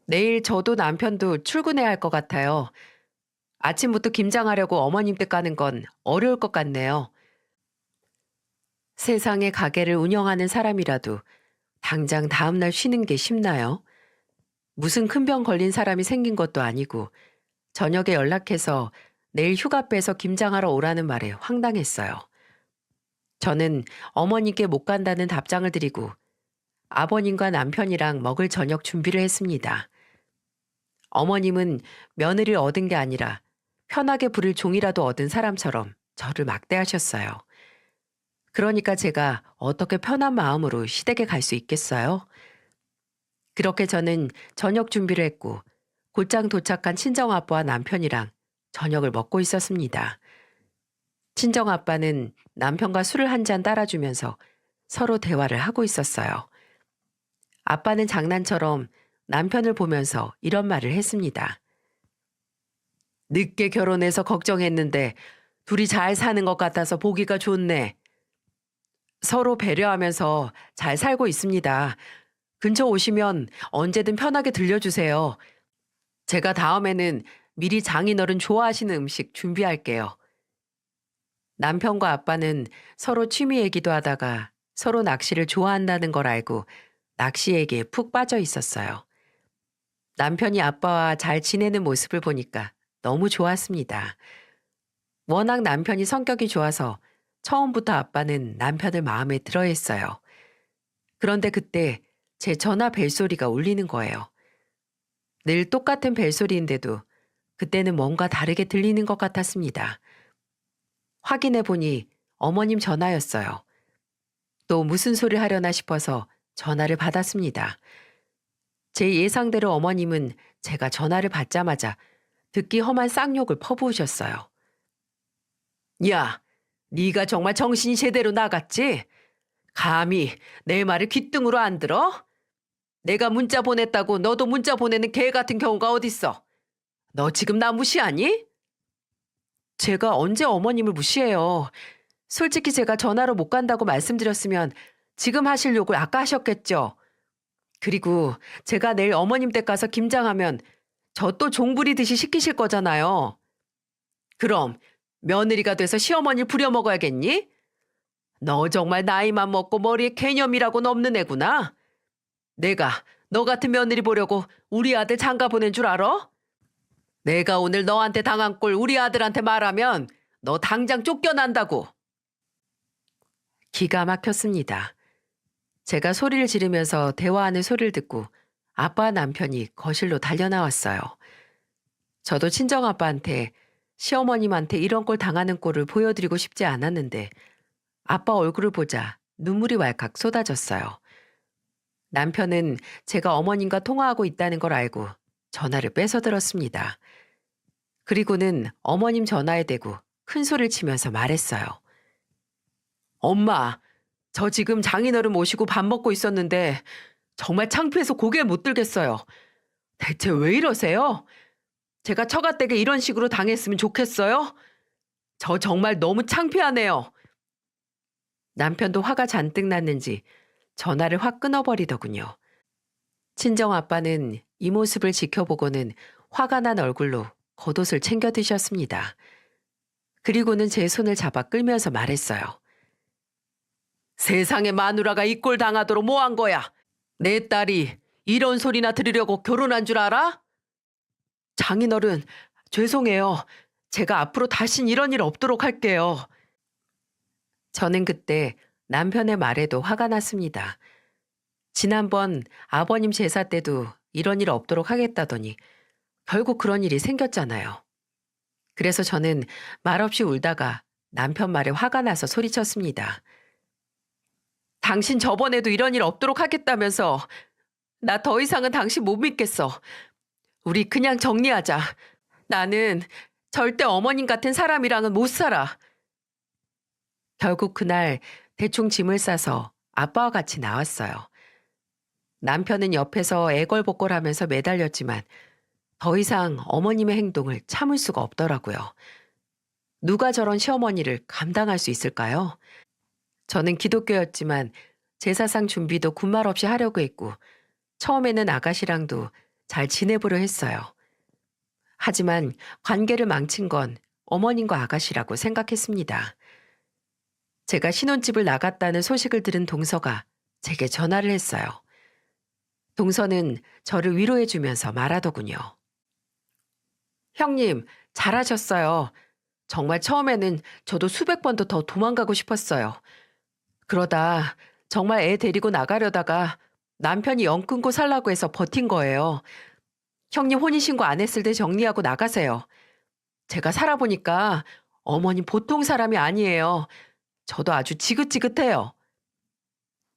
내일 저도 남편도 출근해야 할 것 같아요. 아침부터 김장하려고 어머님 댁 가는 건 어려울 것 같네요. 세상에 가게를 운영하는 사람이라도 당장 다음날 쉬는 게 쉽나요? 무슨 큰 병 걸린 사람이 생긴 것도 아니고 저녁에 연락해서 내일 휴가 빼서 김장하러 오라는 말에 황당했어요. 저는 어머니께 못 간다는 답장을 드리고 아버님과 남편이랑 먹을 저녁 준비를 했습니다. 어머님은 며느리를 얻은 게 아니라 편하게 부릴 종이라도 얻은 사람처럼 저를 막대하셨어요. 그러니까 제가 어떻게 편한 마음으로 시댁에 갈 수 있겠어요? 그렇게 저는 저녁 준비를 했고 곧장 도착한 친정아빠와 남편이랑 저녁을 먹고 있었습니다. 친정아빠는 남편과 술을 한 잔 따라주면서 서로 대화를 하고 있었어요. 아빠는 장난처럼 남편을 보면서 이런 말을 했습니다. 늦게 결혼해서 걱정했는데 둘이 잘 사는 것 같아서 보기가 좋네. 서로 배려하면서 잘 살고 있습니다. 근처 오시면 언제든 편하게 들려주세요. 제가 다음에는 미리 장인어른 좋아하시는 음식 준비할게요. 남편과 아빠는 서로 취미 얘기도 하다가 서로 낚시를 좋아한다는 걸 알고 낚시 얘기에 푹 빠져 있었어요. 남편이 아빠와 잘 지내는 모습을 보니까 너무 좋았습니다. 워낙 남편이 성격이 좋아서 처음부터 아빠는 남편을 마음에 들어 했어요. 그런데 그때 제 전화 벨소리가 울리는 거예요. 늘 똑같은 벨소리인데도 그때는 뭔가 다르게 들리는 것 같았습니다. 확인해 보니 어머님 전화였어요. 또 무슨 소리를 하려나 싶어서 전화를 받았습니다. 제 예상대로 어머님은 제가 전화를 받자마자 듣기 험한 쌍욕을 퍼부으셨어요. 야, 네가 정말 정신이 제대로 나갔지? 감히 내 말을 귓등으로 안 들어? 내가 문자 보냈다고 너도 문자 보내는 개 같은 경우가 어딨어? 너 지금 나 무시하니? 제가 언제 어머님을 무시해요. 솔직히 제가 전화로 못 간다고 말씀드렸으면 지금 하실 욕을 아까 하셨겠죠. 그리고 제가 내일 어머님 댁 가서 김장하면 저 또 종부리듯이 시키실 거잖아요. 그럼 며느리가 돼서 시어머니를 부려먹어야겠니? 너 정말 나이만 먹고 머리에 개념이라고는 없는 애구나. 내가 너 같은 며느리 보려고 우리 아들 장가 보낸 줄 알아? 내가 오늘 너한테 당한 꼴 우리 아들한테 말하면 너 당장 쫓겨난다고. 기가 막혔습니다. 제가 소리를 지르면서 대화하는 소리를 듣고 아빠와 남편이 거실로 달려나왔어요. 저도 친정아빠한테 시어머님한테 이런 꼴 당하는 꼴을 보여드리고 싶지 않았는데 아빠 얼굴을 보자 눈물이 왈칵 쏟아졌어요. 남편은 제가 어머님과 통화하고 있다는 걸 알고 전화를 뺏어들었습니다. 그리고는 어머님 전화에 대고 큰 소리를 치면서 말했어요. 엄마, 저 지금 장인어른 모시고 밥 먹고 있었는데 정말 창피해서 고개를 못 들겠어요. 대체 왜 이러세요? 제가 처가댁에 이런 식으로 당했으면 좋겠어요? 저 정말 너무 창피하네요. 남편도 화가 잔뜩 났는지 전화를 확 끊어버리더군요. 친정아빠는 이 모습을 지켜보고는 화가 난 얼굴로 겉옷을 챙겨 드셨습니다. 그리고는 제 손을 잡아 끌면서 말했어요. 세상에 마누라가 이 꼴 당하도록 뭐 한 거야? 내 딸이 이런 소리나 들으려고 결혼한 줄 알아? 장인어른, 죄송해요. 제가 앞으로 다신 이런 일 없도록 할게요. 저는 그때 남편의 말에도 화가 났습니다. 지난번 아버님 제사 때도 이런 일 없도록 하겠다더니 결국 그런 일이 생겼잖아요. 그래서 저는 말없이 울다가 남편 말에 화가 나서 소리쳤습니다. 당신 저번에도 이런 일 없도록 하겠다면서 나 더 이상은 당신 못 믿겠어. 우리 그냥 정리하자. 나는 절대 어머님 같은 사람이랑은 못 살아. 결국 그날 대충 짐을 싸서 아빠와 같이 나왔어요. 남편은 옆에서 애걸복걸하면서 매달렸지만 더 이상 어머님의 행동을 참을 수가 없더라고요. 누가 저런 시어머니를 감당할 수 있을까요? 저는 기독교였지만 제사상 준비도 군말 없이 하려고 했고 처음에는 아가씨랑도 잘 지내보려 했어요. 하지만 관계를 망친 건 어머님과 아가씨라고 생각했습니다. 제가 신혼집을 나갔다는 소식을 들은 동서가 제게 전화를 했어요. 동서는 저를 위로해주면서 말하더군요. 형님, 잘하셨어요. 정말 처음에는 저도 수백 번도 더 도망가고 싶었어요. 그러다 정말 애 데리고 나가려다가 남편이 영 끊고 살라고 해서 버틴 거예요. 형님 혼인신고 안 했을 때 정리하고 나가세요. 제가 살아보니까 어머님 보통 사람이 아니에요. 저도 아주 지긋지긋해요.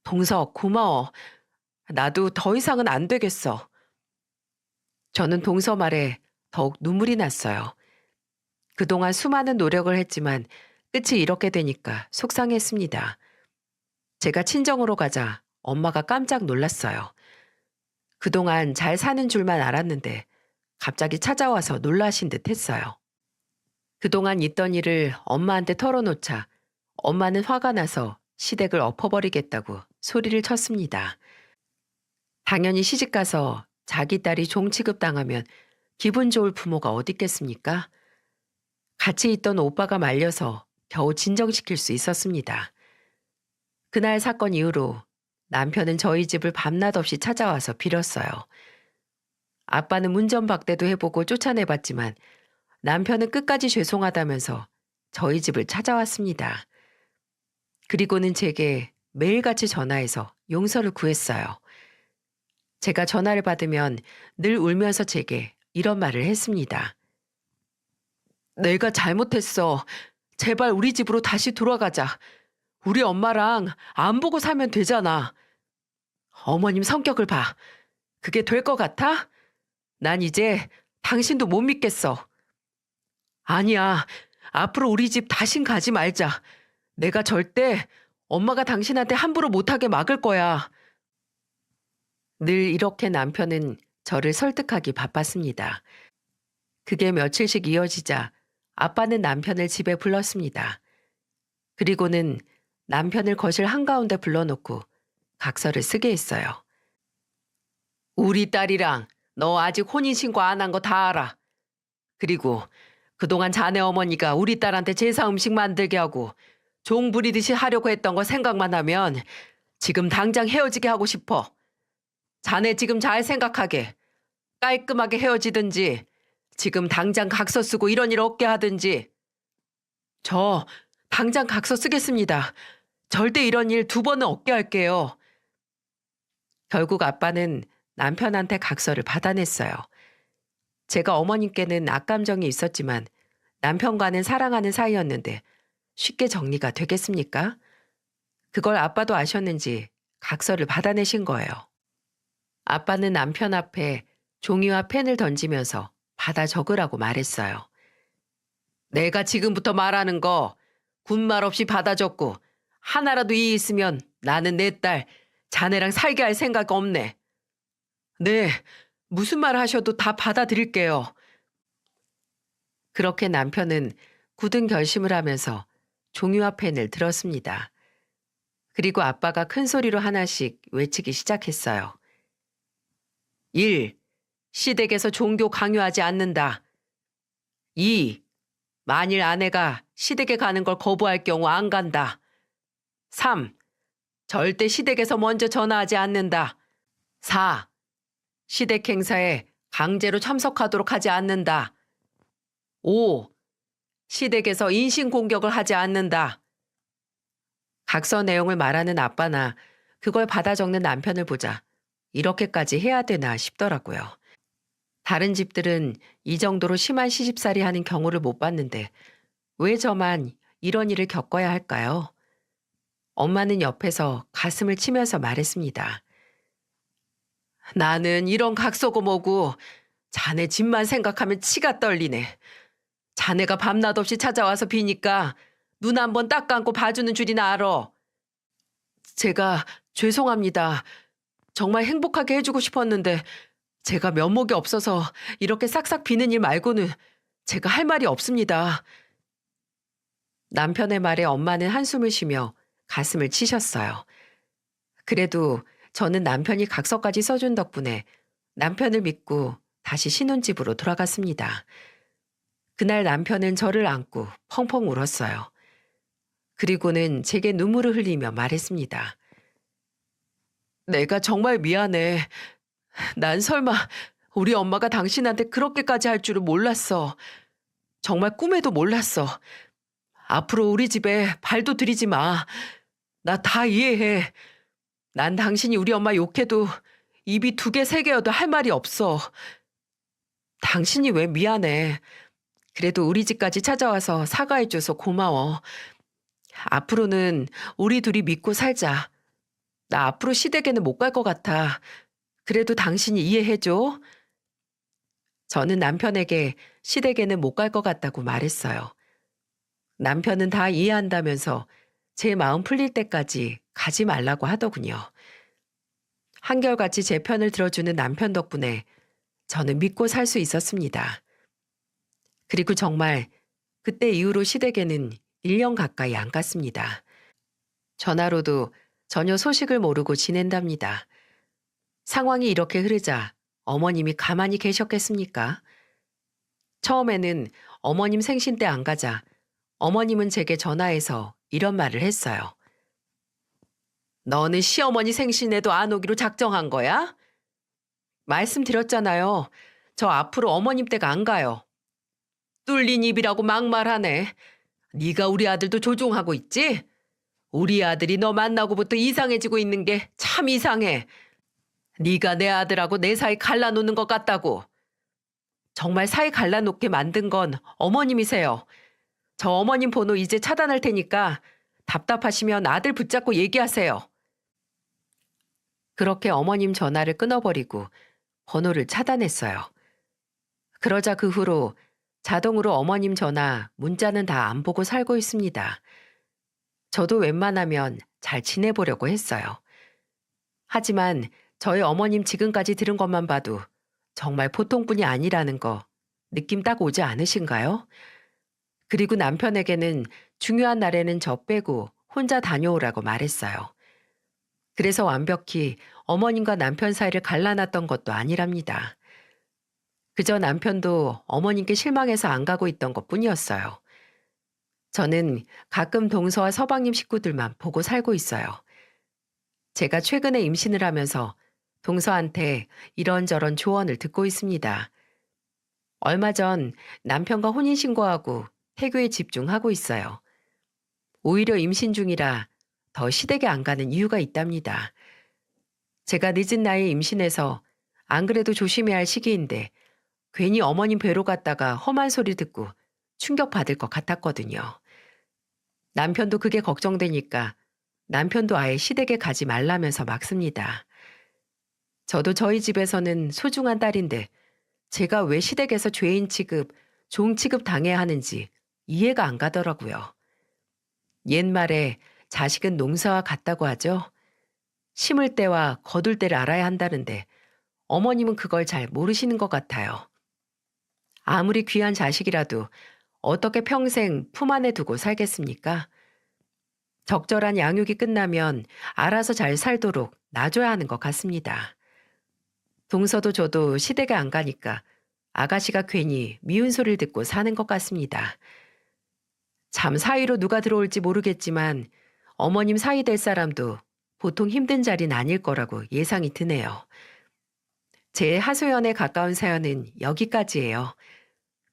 동서 고마워. 나도 더 이상은 안 되겠어. 저는 동서 말에 더욱 눈물이 났어요. 그동안 수많은 노력을 했지만 끝이 이렇게 되니까 속상했습니다. 제가 친정으로 가자 엄마가 깜짝 놀랐어요. 그동안 잘 사는 줄만 알았는데 갑자기 찾아와서 놀라신 듯 했어요. 그동안 있던 일을 엄마한테 털어놓자 엄마는 화가 나서 시댁을 엎어버리겠다고 소리를 쳤습니다. 당연히 시집가서 자기 딸이 종 취급당하면 기분 좋을 부모가 어디 있겠습니까? 같이 있던 오빠가 말려서 겨우 진정시킬 수 있었습니다. 그날 사건 이후로 남편은 저희 집을 밤낮 없이 찾아와서 빌었어요. 아빠는 문전박대도 해보고 쫓아내봤지만 남편은 끝까지 죄송하다면서 저희 집을 찾아왔습니다. 그리고는 제게 매일같이 전화해서 용서를 구했어요. 제가 전화를 받으면 늘 울면서 제게 이런 말을 했습니다. 내가 잘못했어. 제발 우리 집으로 다시 돌아가자. 우리 엄마랑 안 보고 살면 되잖아. 어머님 성격을 봐. 그게 될 것 같아? 난 이제 당신도 못 믿겠어. 아니야. 앞으로 우리 집 다신 가지 말자. 내가 절대 엄마가 당신한테 함부로 못하게 막을 거야. 늘 이렇게 남편은 저를 설득하기 바빴습니다. 그게 며칠씩 이어지자 아빠는 남편을 집에 불렀습니다. 그리고는 남편을 거실 한가운데 불러놓고 각서를 쓰게 했어요. 우리 딸이랑 너 아직 혼인신고 안 한 거 다 알아. 그리고 그동안 자네 어머니가 우리 딸한테 제사 음식 만들게 하고 종 부리듯이 하려고 했던 거 생각만 하면 지금 당장 헤어지게 하고 싶어. 자네 지금 잘 생각하게. 깔끔하게 헤어지든지 지금 당장 각서 쓰고 이런 일 없게 하든지. 저 당장 각서 쓰겠습니다. 절대 이런 일 2번은 없게 할게요. 결국 아빠는 남편한테 각서를 받아냈어요. 제가 어머님께는 악감정이 있었지만 남편과는 사랑하는 사이였는데 쉽게 정리가 되겠습니까? 그걸 아빠도 아셨는지 각서를 받아내신 거예요. 아빠는 남편 앞에 종이와 펜을 던지면서 받아 적으라고 말했어요. 내가 지금부터 말하는 거 군말 없이 받아 적고 하나라도 이의 있으면 나는 내 딸 자네랑 살게 할 생각 없네. 네, 무슨 말 하셔도 다 받아들일게요. 그렇게 남편은 굳은 결심을 하면서 종이와 펜을 들었습니다. 그리고 아빠가 큰 소리로 하나씩 외치기 시작했어요. 1. 시댁에서 종교 강요하지 않는다. 2. 만일 아내가 시댁에 가는 걸 거부할 경우 안 간다. 3. 절대 시댁에서 먼저 전화하지 않는다. 4. 시댁 행사에 강제로 참석하도록 하지 않는다. 5. 시댁에서 인신공격을 하지 않는다. 각서 내용을 말하는 아빠나 그걸 받아 적는 남편을 보자 이렇게까지 해야 되나 싶더라고요. 다른 집들은 이 정도로 심한 시집살이 하는 경우를 못 봤는데 왜 저만 이런 일을 겪어야 할까요? 엄마는 옆에서 가슴을 치면서 말했습니다. 나는 이런 각서고 뭐고 자네 집만 생각하면 치가 떨리네. 자네가 밤낮 없이 찾아와서 비니까 눈 한번 딱 감고 봐주는 줄이나 알아. 제가 죄송합니다. 정말 행복하게 해주고 싶었는데 제가 면목이 없어서 이렇게 싹싹 비는 일 말고는 제가 할 말이 없습니다. 남편의 말에 엄마는 한숨을 쉬며 가슴을 치셨어요. 그래도 저는 남편이 각서까지 써준 덕분에 남편을 믿고 다시 신혼집으로 돌아갔습니다. 그날 남편은 저를 안고 펑펑 울었어요. 그리고는 제게 눈물을 흘리며 말했습니다. 내가 정말 미안해. 난 설마 우리 엄마가 당신한테 그렇게까지 할 줄은 몰랐어. 정말 꿈에도 몰랐어. 앞으로 우리 집에 발도 들이지 마. 나 다 이해해. 난 당신이 우리 엄마 욕해도 입이 2개, 3개여도 할 말이 없어. 당신이 왜 미안해. 그래도 우리 집까지 찾아와서 사과해줘서 고마워. 앞으로는 우리 둘이 믿고 살자. 나 앞으로 시댁에는 못 갈 것 같아. 그래도 당신이 이해해줘. 저는 남편에게 시댁에는 못 갈 것 같다고 말했어요. 남편은 다 이해한다면서 제 마음 풀릴 때까지 가지 말라고 하더군요. 한결같이 제 편을 들어주는 남편 덕분에 저는 믿고 살 수 있었습니다. 그리고 정말 그때 이후로 시댁에는 1년 가까이 안 갔습니다. 전화로도 전혀 소식을 모르고 지낸답니다. 상황이 이렇게 흐르자 어머님이 가만히 계셨겠습니까? 처음에는 어머님 생신 때 안 가자 어머님은 제게 전화해서 이런 말을 했어요. 너는 시어머니 생신에도 안 오기로 작정한 거야? 말씀드렸잖아요. 저 앞으로 어머님 댁 안 가요. 뚫린 입이라고 막말하네. 네가 우리 아들도 조종하고 있지? 우리 아들이 너 만나고부터 이상해지고 있는 게 참 이상해. 네가 내 아들하고 내 사이 갈라놓는 것 같다고. 정말 사이 갈라놓게 만든 건 어머님이세요. 저 어머님 번호 이제 차단할 테니까 답답하시면 아들 붙잡고 얘기하세요. 그렇게 어머님 전화를 끊어버리고 번호를 차단했어요. 그러자 그 후로 자동으로 어머님 전화, 문자는 다 안 보고 살고 있습니다. 저도 웬만하면 잘 지내보려고 했어요. 하지만 저희 어머님 지금까지 들은 것만 봐도 정말 보통분이 아니라는 거 느낌 딱 오지 않으신가요? 그리고 남편에게는 중요한 날에는 저 빼고 혼자 다녀오라고 말했어요. 그래서 완벽히 어머님과 남편 사이를 갈라놨던 것도 아니랍니다. 그저 남편도 어머님께 실망해서 안 가고 있던 것 뿐이었어요. 저는 가끔 동서와 서방님 식구들만 보고 살고 있어요. 제가 최근에 임신을 하면서 동서한테 이런저런 조언을 듣고 있습니다. 얼마 전 남편과 혼인신고하고 태교에 집중하고 있어요. 오히려 임신 중이라 더 시댁에 안 가는 이유가 있답니다. 제가 늦은 나이에 임신해서 안 그래도 조심해야 할 시기인데 괜히 어머님 뵈러 갔다가 험한 소리 듣고 충격받을 것 같았거든요. 남편도 그게 걱정되니까 남편도 아예 시댁에 가지 말라면서 막습니다. 저도 저희 집에서는 소중한 딸인데 제가 왜 시댁에서 죄인 취급, 종 취급 당해야 하는지 이해가 안 가더라고요. 옛말에 자식은 농사와 같다고 하죠. 심을 때와 거둘 때를 알아야 한다는데 어머님은 그걸 잘 모르시는 것 같아요. 아무리 귀한 자식이라도 어떻게 평생 품 안에 두고 살겠습니까? 적절한 양육이 끝나면 알아서 잘 살도록 놔줘야 하는 것 같습니다. 동서도 저도 시댁에 안 가니까 아가씨가 괜히 미운 소리를 듣고 사는 것 같습니다. 참 사이로 누가 들어올지 모르겠지만 어머님 사이 될 사람도 보통 힘든 자리는 아닐 거라고 예상이 드네요. 제 하소연에 가까운 사연은 여기까지예요.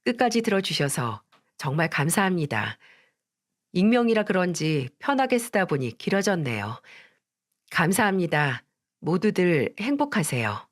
끝까지 들어주셔서 정말 감사합니다. 익명이라 그런지 편하게 쓰다 보니 길어졌네요. 감사합니다. 모두들 행복하세요.